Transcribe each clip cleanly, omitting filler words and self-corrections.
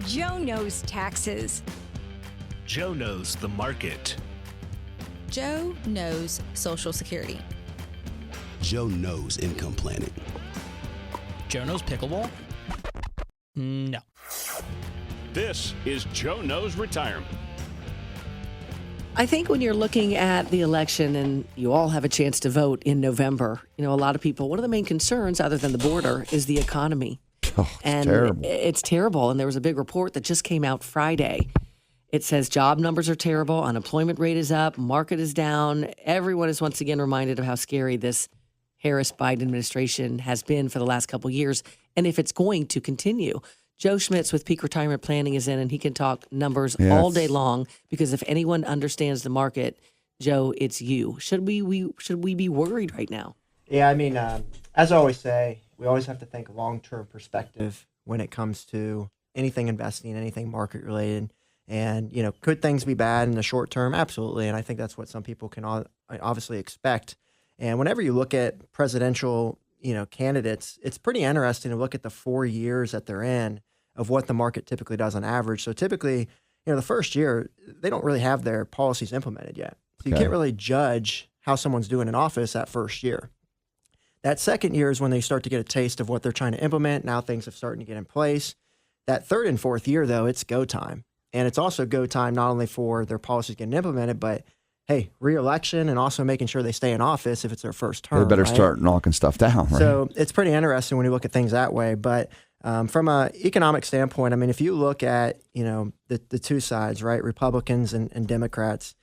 Joe knows taxes. Joe knows the market. Joe knows Social Security. Joe knows income planning. Joe knows pickleball? No. This is Joe Knows Retirement. I think when you're looking at the election and you all have a chance to vote in November, a lot of people, one of the main concerns other than the border is the economy. Oh, it's terrible. It's terrible. And there was a big report that just came out Friday. It says job numbers are terrible, unemployment rate is up, market is down. Everyone is once again reminded of how scary this Harris-Biden administration has been for the last couple of years, and if it's going to continue. Joe Schmitz with Peak Retirement Planning is in, and he can talk numbers all day long, because if anyone understands the market, Joe, it's you. Should we be worried right now? Yeah, I mean, as I always say, we always have to think long-term perspective when it comes to anything investing, anything market-related. And, could things be bad in the short term? Absolutely. And I think that's what some people can obviously expect. And whenever you look at presidential, candidates, it's pretty interesting to look at the 4 years that they're in of what the market typically does on average. So typically, the first year, they don't really have their policies implemented yet. So you can't really judge how someone's doing in office that first year. That second year is when they start to get a taste of what they're trying to implement. Now things have started to get in place. That third and fourth year, though, it's go time. And it's also go time not only for their policies getting implemented, but hey, re-election and also making sure they stay in office if it's their first term. They better start knocking stuff down, right? So it's pretty interesting when you look at things that way. But from an economic standpoint, I mean, if you look at, the two sides, right, Republicans and Democrats,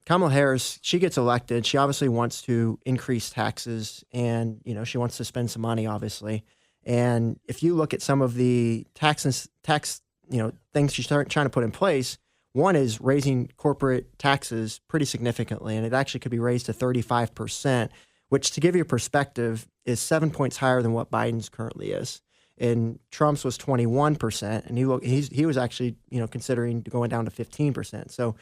Kamala Harris, she gets elected. She obviously wants to increase taxes and, she wants to spend some money, obviously. And if you look at some of the tax things she's trying to put in place, one is raising corporate taxes pretty significantly, and it actually could be raised to 35%, which, to give you a perspective, is 7 points higher than what Biden's currently is. And Trump's was 21%, and he was actually considering going down to 15%. So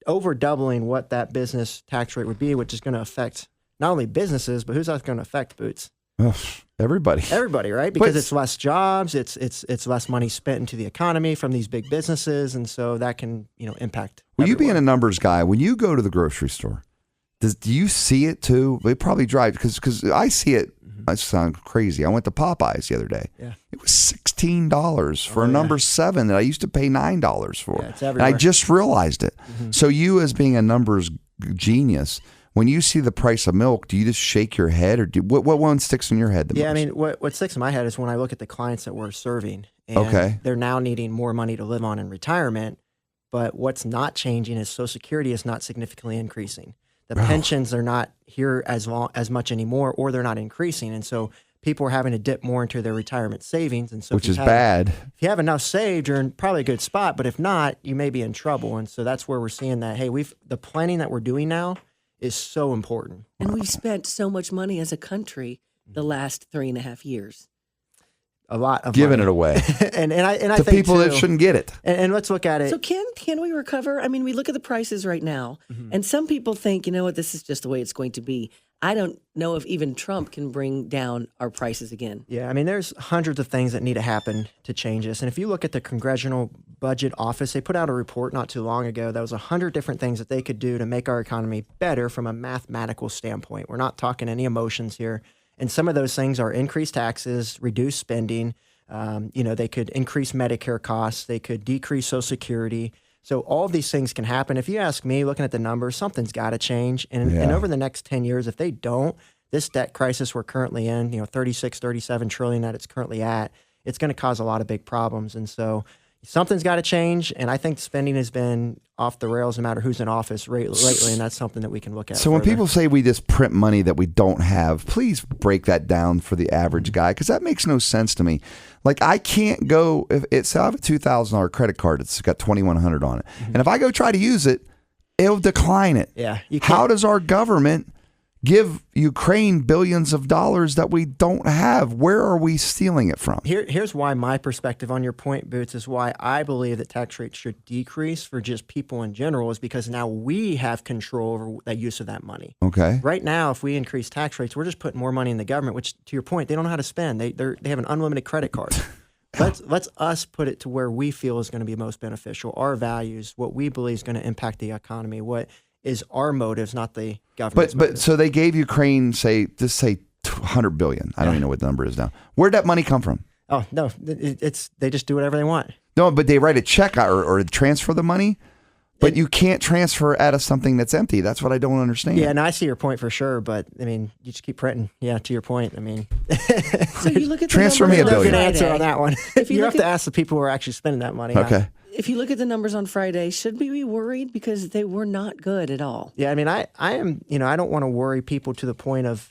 over doubling what that business tax rate would be, which is going to affect not only businesses, but who's that going to affect, Boots? Everybody, right? Because it's less jobs, it's less money spent into the economy from these big businesses, and so that can impact. Well, you everyone. being a numbers guy, when you go to the grocery store, do you see it too? It probably drives because I see it. I sound crazy. I went to Popeyes the other day. Yeah, it was $16 for a number 7 that I used to pay $9 for. Yeah, it's everywhere. And I just realized it. So you, as being a numbers genius, when you see the price of milk, do you just shake your head, or what one sticks in your head the most? I mean, what sticks in my head is when I look at the clients that we're serving, and they're now needing more money to live on in retirement, but what's not changing is Social Security is not significantly increasing. The pensions are not here as much anymore, or they're not increasing, and so people are having to dip more into their retirement savings, and so which is bad. If you have enough saved, you're in probably a good spot, but if not, you may be in trouble, and so that's where we're seeing that. Hey, the planning that we're doing now is so important. And we've spent so much money as a country the last 3.5 years. A lot of giving money. it away, and I to think people too, that shouldn't get it. And let's look at it. So can we recover? I mean, we look at the prices right now, and some people think, this is just the way it's going to be. I don't know if even Trump can bring down our prices again. Yeah, I mean, there's hundreds of things that need to happen to change this. And if you look at the Congressional Budget Office, they put out a report not too long ago that was 100 different things that they could do to make our economy better from a mathematical standpoint. We're not talking any emotions here. And some of those things are increased taxes, reduce spending. They could increase Medicare costs. They could decrease Social Security. So all of these things can happen. If you ask me, looking at the numbers, something's got to change. And over the next 10 years, if they don't, this debt crisis we're currently in, 36, 37 trillion that it's currently at, it's going to cause a lot of big problems. And so something's got to change. And I think spending has been off the rails no matter who's in office lately. And that's something that we can look at. So when people say we just print money that we don't have, please break that down for the average guy, because that makes no sense to me. Like, I can't go, say I have a $2,000 credit card that's got $2,100 on it. And if I go try to use it, it'll decline it. Yeah. How does our government give Ukraine billions of dollars that we don't have? Where are we stealing it from? Here's why my perspective on your point, Boots, is why I believe that tax rates should decrease for just people in general, is because now we have control over that use of that money. Okay. Right now, if we increase tax rates, we're just putting more money in the government, which, to your point, they don't know how to spend. They have an unlimited credit card. Let's us put it to where we feel is going to be most beneficial, our values, what we believe is going to impact the economy, what is our motives, not the government's But motives. so they gave Ukraine, say 100 billion. I don't even know what the number is now. Where'd that money come from? Oh, no, it's they just do whatever they want. No, but they write a check or transfer the money, but you can't transfer out of something that's empty. That's what I don't understand. Yeah, and I see your point for sure, but I mean, you just keep printing. Yeah, to your point. I mean, So you look at the Transfer me numbers $1 on billion. good answer Friday. on that one. If you You look have to at- ask the people who are actually spending that money. Okay. If you look at the numbers on Friday, should we be worried? Because they were not good at all. Yeah, I mean, I am, I don't want to worry people to the point of,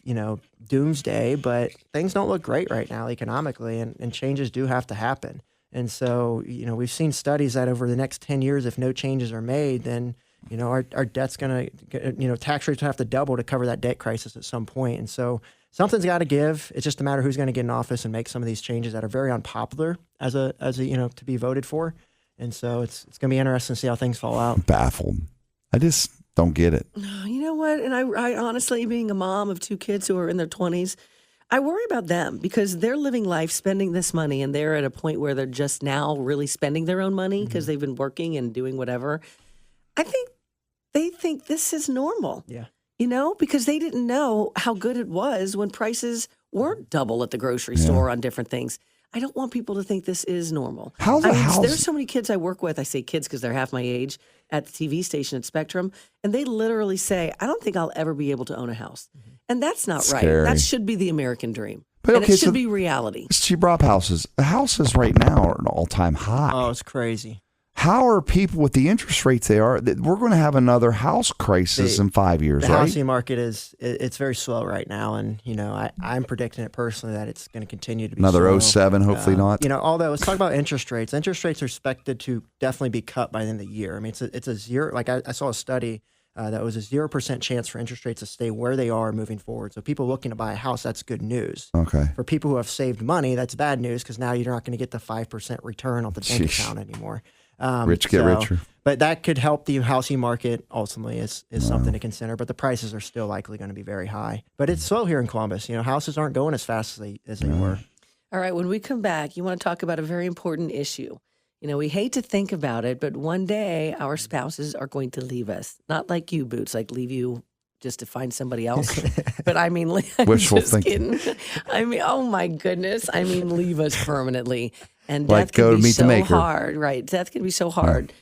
doomsday, but things don't look great right now economically, and changes do have to happen. And so, we've seen studies that over the next 10 years, if no changes are made, then, our debt's going to, tax rates will have to double to cover that debt crisis at some point. And so something's got to give. It's just a matter of who's going to get in office and make some of these changes that are very unpopular as a to be voted for. And so it's going to be interesting to see how things fall out. Baffled. I just don't get it. You know what? And I honestly, being a mom of 2 kids who are in their 20s, I worry about them because they're living life, spending this money, and they're at a point where they're just now really spending their own money because they've been working and doing whatever. I think they think this is normal. Yeah. Because they didn't know how good it was when prices weren't double at the grocery store on different things. I don't want people to think this is normal. There's so many kids I work with. I say kids because they're half my age at the TV station at Spectrum. And they literally say, I don't think I'll ever be able to own a house. And that's not Scary. right. That should be the American dream. But and okay, it should so be reality. She brought up houses. The houses right now are an all-time high. Oh, it's crazy. How are people with the interest rates they are? We're going to have another house crisis in 5 years, The right? housing market it's very slow right now, and I'm predicting it personally that it's going to continue to be Another slow. 07, hopefully not. Although let's talk about interest rates. Interest rates are expected to definitely be cut by the end of the year. I mean, it's a zero. Like I saw a study that was a 0% chance for interest rates to stay where they are moving forward. So people looking to buy a house, that's good news. Okay. For people who have saved money, that's bad news because now you're not going to get the 5% return off the bank Sheesh. account anymore. Rich get richer. But that could help the housing market ultimately is something to consider. But the prices are still likely going to be very high. But it's slow here in Columbus. Houses aren't going as fast as they were. All right, when we come back, you want to talk about a very important issue. We hate to think about it, but one day our spouses are going to leave us. Not like you, Boots, like leave you just to find somebody else. But I mean, I'm Wishful just thinking. kidding. I mean, oh my goodness. I mean, leave us permanently. And Like death go can be meet the so maker. hard, right? Death can be so hard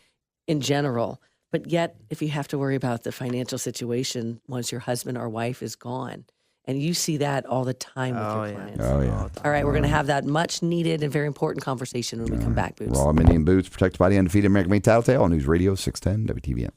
in general. But yet, if you have to worry about the financial situation once your husband or wife is gone, and you see that all the time with your clients. Oh, yeah. All right, we're going to have that much needed and very important conversation when we come back, Boots. Raw Indian Boots, protected by the undefeated American Made Tattletale on News Radio 610 WTVN.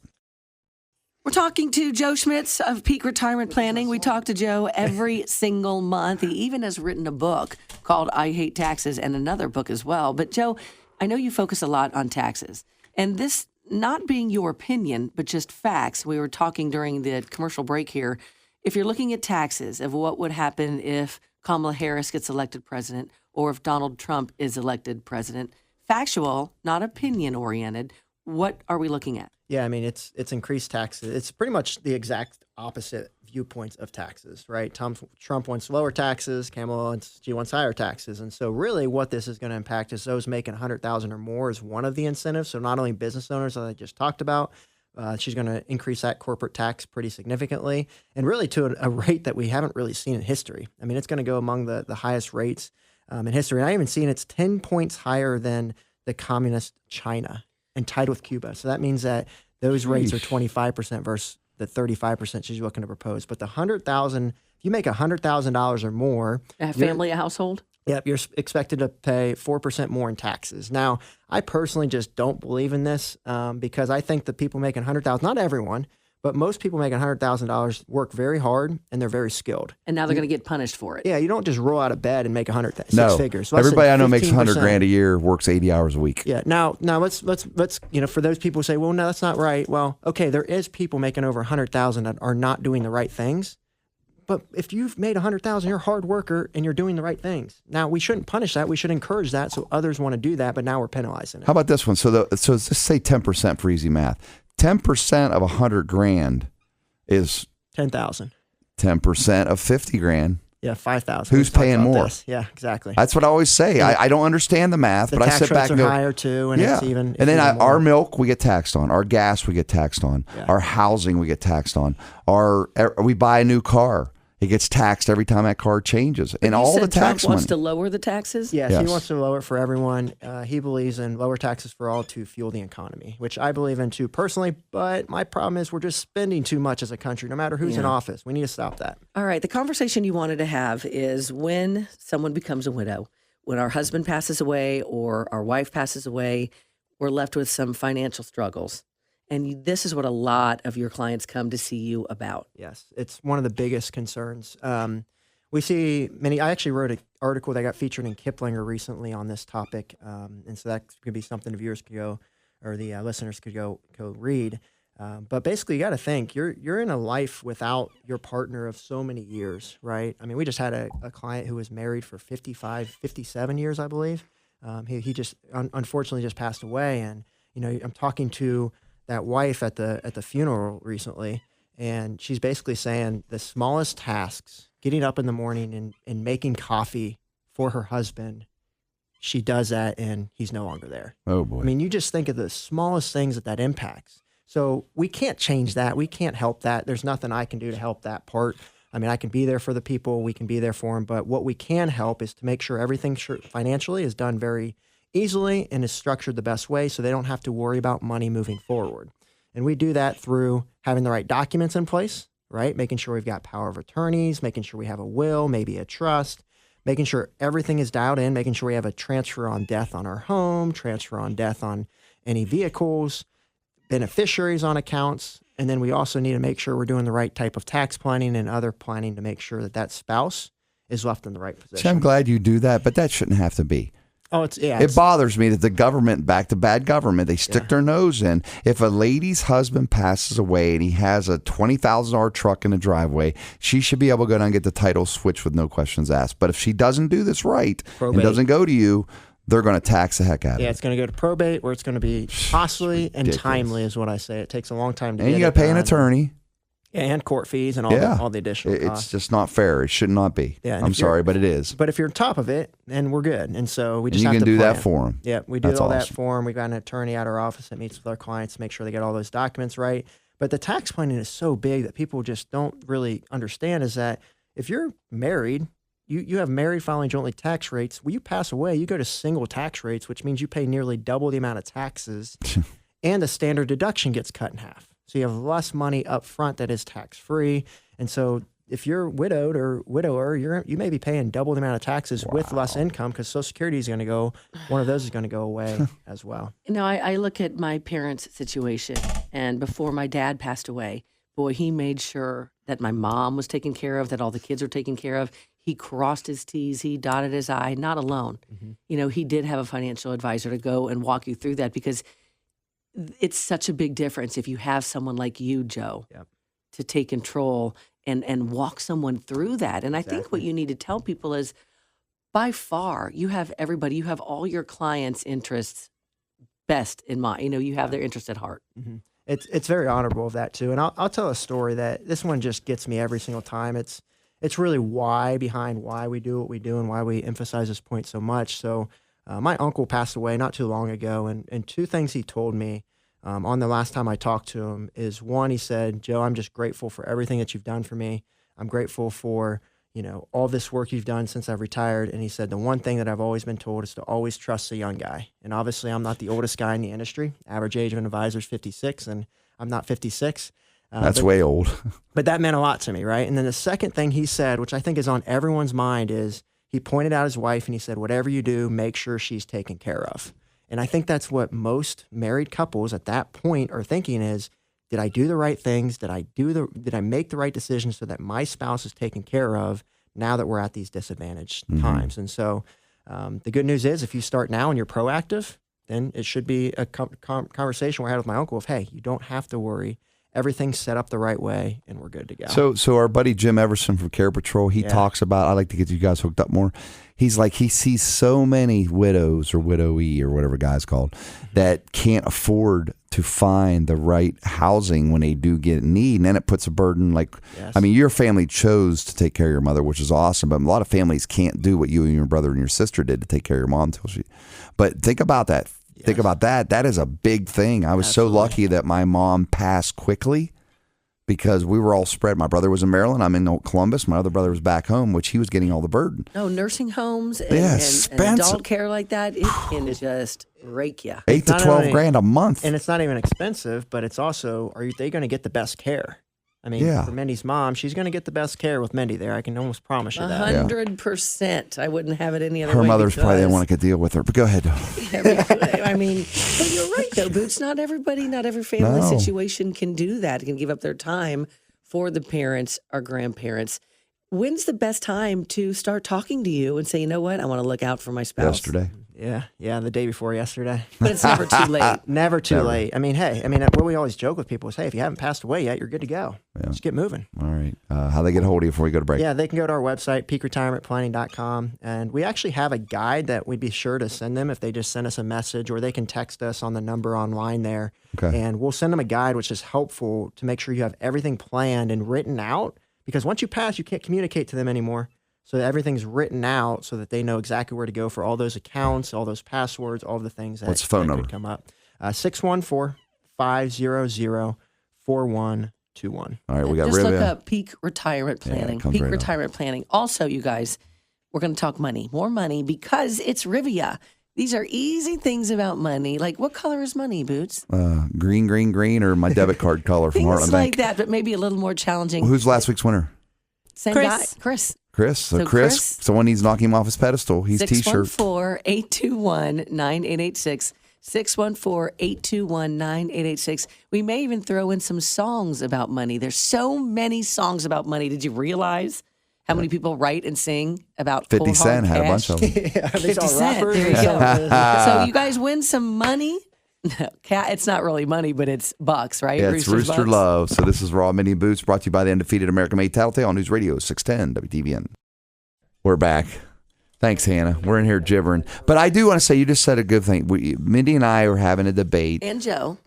We're talking to Joe Schmitz of Peak Retirement Planning. We talk to Joe every single month. He even has written a book called I Hate Taxes and another book as well. But Joe, I know you focus a lot on taxes. And this not being your opinion, but just facts. We were talking during the commercial break here. If you're looking at taxes of what would happen if Kamala Harris gets elected president or if Donald Trump is elected president, factual, not opinion oriented, what are we looking at? Yeah, I mean, it's increased taxes. It's pretty much the exact opposite viewpoints of taxes, right? Trump wants lower taxes. Kamala wants higher taxes. And so really what this is going to impact is those making $100,000 or more is one of the incentives. So not only business owners that I just talked about, she's going to increase that corporate tax pretty significantly and really to a rate that we haven't really seen in history. I mean, it's going to go among the highest rates in history. And I even seen it's 10 points higher than the communist China and tied with Cuba. So that means that those rates are 25% versus the 35% she's looking to propose. But the $100,000, if you make $100,000 or more, A family, a household? Yep, you're expected to pay 4% more in taxes. Now, I personally just don't believe in this because I think the people making $100,000, not everyone, but most people making $100,000 work very hard and they're very skilled. And now they're going to get punished for it. Yeah, you don't just roll out of bed and make six No. figures. So let's Everybody say I know makes 100 15%. grand a year, works 80 hours a week. Yeah. Now let's for those people who say, well, no, that's not right. Well, okay, there is people making over 100,000 that are not doing the right things. But if you've made 100,000, you're a hard worker and you're doing the right things. Now we shouldn't punish that. We should encourage that so others want to do that. But now we're penalizing it. How about this one? So let's say 10% for easy math. 10% of 100 grand is 10,000. 10% of 50 grand. Yeah, 5,000. Who's paying more? This. Yeah, exactly. That's what I always say. I don't understand the math, The but I tax sit back rates and are go, higher too, and yeah. it's even. And then our more. milk we get taxed on, our gas we get taxed on, Yeah. our housing we get taxed on, we buy a new car. It gets taxed every time that car changes, and all the tax Trump wants money. to lower the taxes. Yes, Yes. he wants to lower it for everyone. He believes in lower taxes for all to fuel the economy, which I believe in too personally. But my problem is we're just spending too much as a country, no matter who's in office. We need to stop that. All right. The conversation you wanted to have is when someone becomes a widow, when our husband passes away or our wife passes away, we're left with some financial struggles. And this is what a lot of your clients come to see you about. Yes, it's one of the biggest concerns. We see many. I actually wrote an article that got featured in Kiplinger recently on this topic, and so that could be something the viewers could go, or the listeners could go read. But basically, you got to think you're in a life without your partner of so many years, right? I mean, we just had a client who was married for 55, 57 years, I believe. He just unfortunately just passed away, and I'm talking to that wife at the funeral recently, and she's basically saying the smallest tasks, getting up in the morning and making coffee for her husband, she does that and he's no longer there. Oh boy. I mean, you just think of the smallest things that impacts. So we can't change that. We can't help that. There's nothing I can do to help that part. I mean, I can be there for the people. We can be there for them. But what we can help is to make sure everything financially is done very easily and is structured the best way so they don't have to worry about money moving forward. And we do that through having the right documents in place, right? Making sure we've got power of attorneys, making sure we have a will, maybe a trust, making sure everything is dialed in, making sure we have a transfer on death on our home, transfer on death on any vehicles, beneficiaries on accounts. And then we also need to make sure we're doing the right type of tax planning and other planning to make sure that spouse is left in the right position. See, I'm glad you do that, but that shouldn't have to be. Oh, it It bothers me that the government, back to bad government, they stick their nose in. If a lady's husband passes away and he has a $20,000 truck in the driveway, she should be able to go down and get the title switched with no questions asked. But if she doesn't do this right and doesn't go to you, they're going to tax the heck out of it. Yeah, it's going to go to probate, where it's going to be costly and Ridiculous. timely, is what I say. It takes a long time to And get you got it to pay an done. attorney. And court fees and all the additional costs. It's just not fair. It should not be. Yeah, and I'm if you're- sorry, but it is. But if you're on top of it, then we're good. And so we And just you have can to do that plan. for them. Yeah, we do That's all that awesome. for them. We got an attorney at our office that meets with our clients to make sure they get all those documents right. But the tax planning is so big that people just don't really understand is that if you're married, you have married filing jointly tax rates. When you pass away, you go to single tax rates, which means you pay nearly double the amount of taxes, and the standard deduction gets cut in half. So you have less money up front that is tax-free. And so if you're widowed or widower, you may be paying double the amount of taxes with less income because Social Security is going to go, one of those is going to go away as well. I look at my parents' situation, and before my dad passed away, boy, he made sure that my mom was taken care of, that all the kids were taken care of. He crossed his T's, he dotted his I, not alone. Mm-hmm. He did have a financial advisor to go and walk you through that because it's such a big difference if you have someone like you, Joe, to take control and walk someone through that. And I think what you need to tell people is, by far, you have everybody, you have all your clients' interests best in mind. You have their interests at heart. Mm-hmm. It's very honorable of that too. And I'll tell a story that this one just gets me every single time. It's really behind why we do what we do and why we emphasize this point so much. So my uncle passed away not too long ago, and two things he told me on the last time I talked to him is, one, he said, "Joe, I'm just grateful for everything that you've done for me. I'm grateful for all this work you've done since I've retired." And he said, "The one thing that I've always been told is to always trust the young guy." And obviously, I'm not the oldest guy in the industry. Average age of an advisor is 56, and I'm not 56. That's way old. But that meant a lot to me, right? And then the second thing he said, which I think is on everyone's mind, is he pointed out his wife and he said, "Whatever you do, make sure she's taken care of." And I think that's what most married couples at that point are thinking is, did I do the right things? Did I make the right decisions so that my spouse is taken care of now that we're at these disadvantaged times? And so the good news is, if you start now and you're proactive, then it should be a conversation where I had with my uncle of, hey, you don't have to worry. everything's set up the right way, and we're good to go. So our buddy Jim Everson from Care Patrol, he talks about, I like to get you guys hooked up more. He's like, he sees so many widows or widowee or whatever guy's called that can't afford to find the right housing when they do get in need. And then it puts a burden like, I mean, your family chose to take care of your mother, which is awesome. But a lot of families can't do what you and your brother and your sister did to take care of your mom until she. But think about that. Yes. Think about that. That is a big thing. I was so lucky that my mom passed quickly because we were all spread. My brother was in Maryland. I'm in Columbus. My other brother was back home, which he was getting all the burden. No, nursing homes and adult care like that, it can just rake you. 8 to 12 grand a month. And it's not even expensive, but it's also, are they going to get the best care? I mean, for Mindy's mom, she's going to get the best care with Mindy there. I can almost promise you that. 100%. I wouldn't have it any other way. Her mother's probably didn't want to deal with her, but go ahead. I mean, but you're right, though, Boots. Not every family situation can do that, can give up their time for the parents or grandparents. When's the best time to start talking to you and say, you know what, I want to look out for my spouse? Yesterday. Yeah, the day before yesterday. But it's never too late. Never too late. I mean, what we always joke with people is, hey, if you haven't passed away yet, you're good to go. Just get moving. All right. How they get a hold of you before we go to break? Yeah, they can go to our website, peakretirementplanning.com. And we actually have a guide that we'd be sure to send them if they just send us a message, or they can text us on the number online there. Okay. And we'll send them a guide, which is helpful to make sure you have everything planned and written out. Because once you pass, you can't communicate to them anymore. So everything's written out so that they know exactly where to go for all those accounts, all those passwords, all the things that, what's the phone number? Could come up. 614-500-4121. All right, we got Just Rivia. look up Peak Retirement Planning. Peak Retirement Planning. Also, you guys, we're going to talk money, more money, because it's Rivia. These are easy things about money. Like, what color is money, Boots? Green, or my debit card color from Heartland Things Bank. like that, but maybe a little more challenging. Who's last week's winner? Same Chris. guy, Chris. Chris. So Chris, someone needs to knock him off his pedestal. He's T-shirt. 614-821-9886. 614-821-9886. We may even throw in some songs about money. There's so many songs about money. Did you realize how many people write and sing about 50 Cent had a bunch of them. 50 Cent. There you go. So you guys win some money. No, it's not really money, but it's bucks, right? Yeah, it's Rooster Bucks. Love. So this is Raw Mini Boots, brought to you by the undefeated American-made Tattletale on News Radio 610 WTVN. We're back. Thanks, Hannah. We're in here gibbering. But I do want to say, you just said a good thing. Mindy and I are having a debate. And Joe.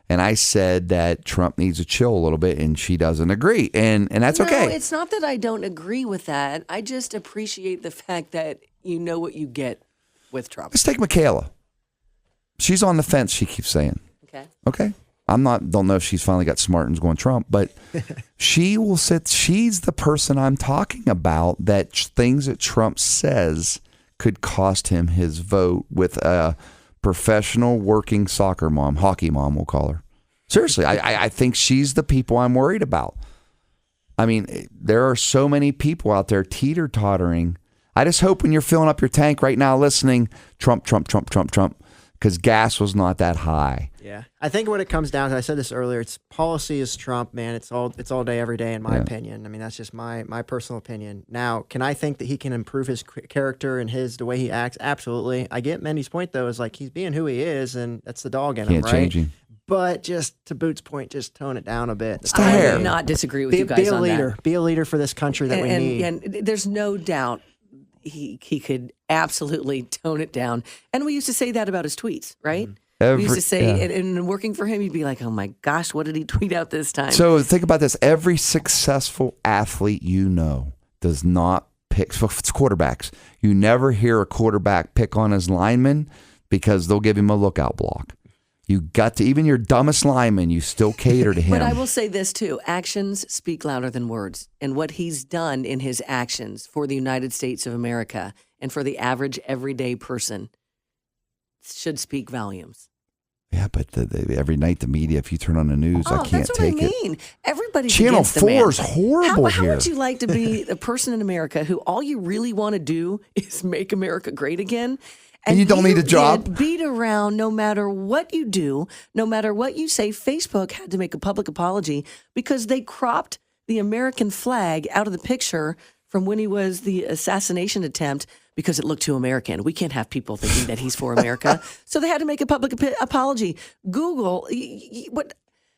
And I said that Trump needs to chill a little bit, and she doesn't agree. And that's okay. No, it's not that I don't agree with that. I just appreciate the fact that you know what you get with Trump. Let's take Michaela. She's on the fence, she keeps saying. Okay. Don't know if she's finally got smart and is going Trump, but she's the person I'm talking about, that things that Trump says could cost him his vote, with a professional working soccer mom, hockey mom, we'll call her. Seriously, I think she's the people I'm worried about. I mean, there are so many people out there teeter-tottering. I just hope when you're filling up your tank right now listening, Trump, because gas was not that high. Yeah, I think what it comes down to, I said this earlier, it's policy is Trump, man. It's all day, every day, in my opinion. I mean, that's just my personal opinion. Now, can I think that he can improve his character and the way he acts? Absolutely. I get Mindy's point, though, is like, he's being who he is, and that's the dog in him, right? Can't change him. But just to Boots' point, just tone it down a bit. It's the hair. I would not disagree with you guys be a on leader. that. Be a leader for this country that we need. And there's no doubt he could absolutely tone it down. And we used to say that about his tweets, right? We used to say, and working for him, you'd be like, oh my gosh, what did he tweet out this time? So think about this. Every successful athlete does not pick, so if it's quarterbacks, you never hear a quarterback pick on his lineman because they'll give him a lookout block. You got to, even your dumbest lineman, you still cater to him. But I will say this too, actions speak louder than words. And what he's done in his actions for the United States of America and for the average everyday person should speak volumes. Yeah, but every night the media, if you turn on the news, I can't take it. That's what I mean. Everybody's Channel against the man. 4 is horrible How here. would you like to be a person in America who all you really want to do is make America great again? And you don't need a job? Get beat around no matter what you do, no matter what you say. Facebook had to make a public apology because they cropped the American flag out of the picture from when he was the assassination attempt because it looked too American. We can't have people thinking that he's for America. So they had to make a public apology. Google, what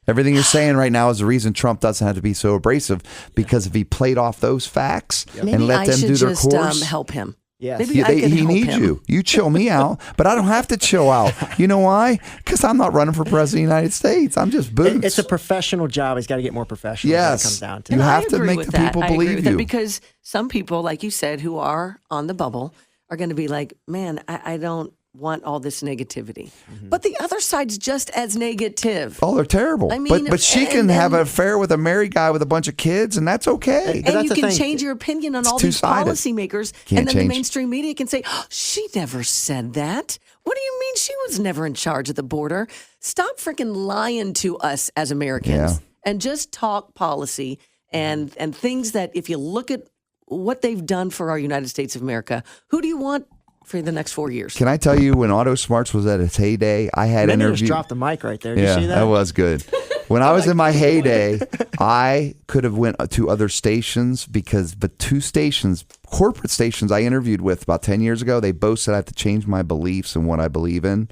Everything you're saying right now is the reason Trump doesn't have to be so abrasive, because if he played off those facts Maybe and let I them should do their just course. help him. Yes. Maybe I can he help needs him. you. You chill me out, but I don't have to chill out. You know why? Because I'm not running for president of the United States. I'm just boots. It's a professional job. He's got to get more professional. Yes. When it comes down to You it. have I to agree make with the that. people I agree believe with that you. because some people, like you said, who are on the bubble are going to be like, man, I don't want all this negativity. But the other side's just as negative. Oh, they're terrible. I mean, but she can have an affair with a married guy with a bunch of kids, and that's okay. But And that's you the can thing. change your opinion on It's all these two-sided. policymakers, Can't and then change. the mainstream media can say, oh, she never said that. What do you mean she was never in charge of the border? Stop freaking lying to us as Americans and just talk policy and things that if you look at what they've done for our United States of America, who do you want for the next 4 years? Can I tell you, when Auto Smarts was at its heyday, I had Minnie interviews. just dropped the mic right there. Did you see that? That was good. When I was in my heyday, I could have went to other stations but two stations, corporate stations I interviewed with about 10 years ago, they both said I have to change my beliefs and what I believe in,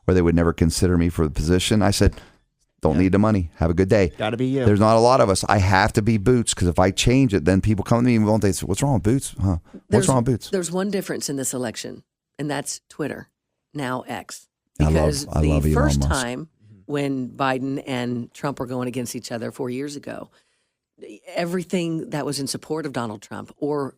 or they would never consider me for the position. I said, don't need the money. Have a good day. Got to be you. There's not a lot of us. I have to be Boots, because if I change it, then people come to me and won't they say, what's wrong with Boots? What's wrong with Boots? There's one difference in this election, and that's Twitter, now X. I love Because Elon the first Musk. time when Biden and Trump were going against each other 4 years ago, everything that was in support of Donald Trump or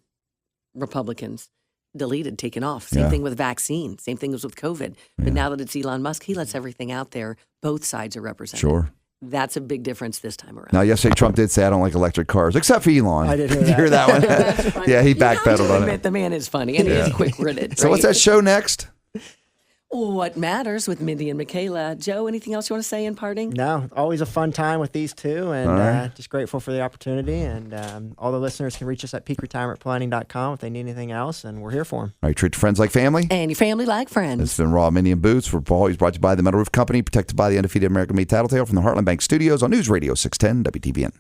Republicans deleted, taken off. Same thing with vaccine. Same thing was with COVID. But now that it's Elon Musk, he lets everything out there. Both sides are represented. Sure. That's a big difference this time around. Now, yesterday Trump did say I don't like electric cars, except for Elon. I did hear Did you hear that one? Yeah, he backpedaled on Admit it. the man is funny, and he's quick-witted. So what's that show next? What Matters with Mindy and Michaela. Joe, anything else you want to say in parting? No, always a fun time with these two, and All right. just grateful for the opportunity. And all the listeners can reach us at peakretirementplanning.com if they need anything else, and we're here for them. All right, treat your friends like family. And your family like friends. It's been Raw, Mindy, and Boots. We're always brought to you by the Metal Roof Company, protected by the undefeated American-made Tattletale from the Heartland Bank Studios on News Radio 610 WTVN.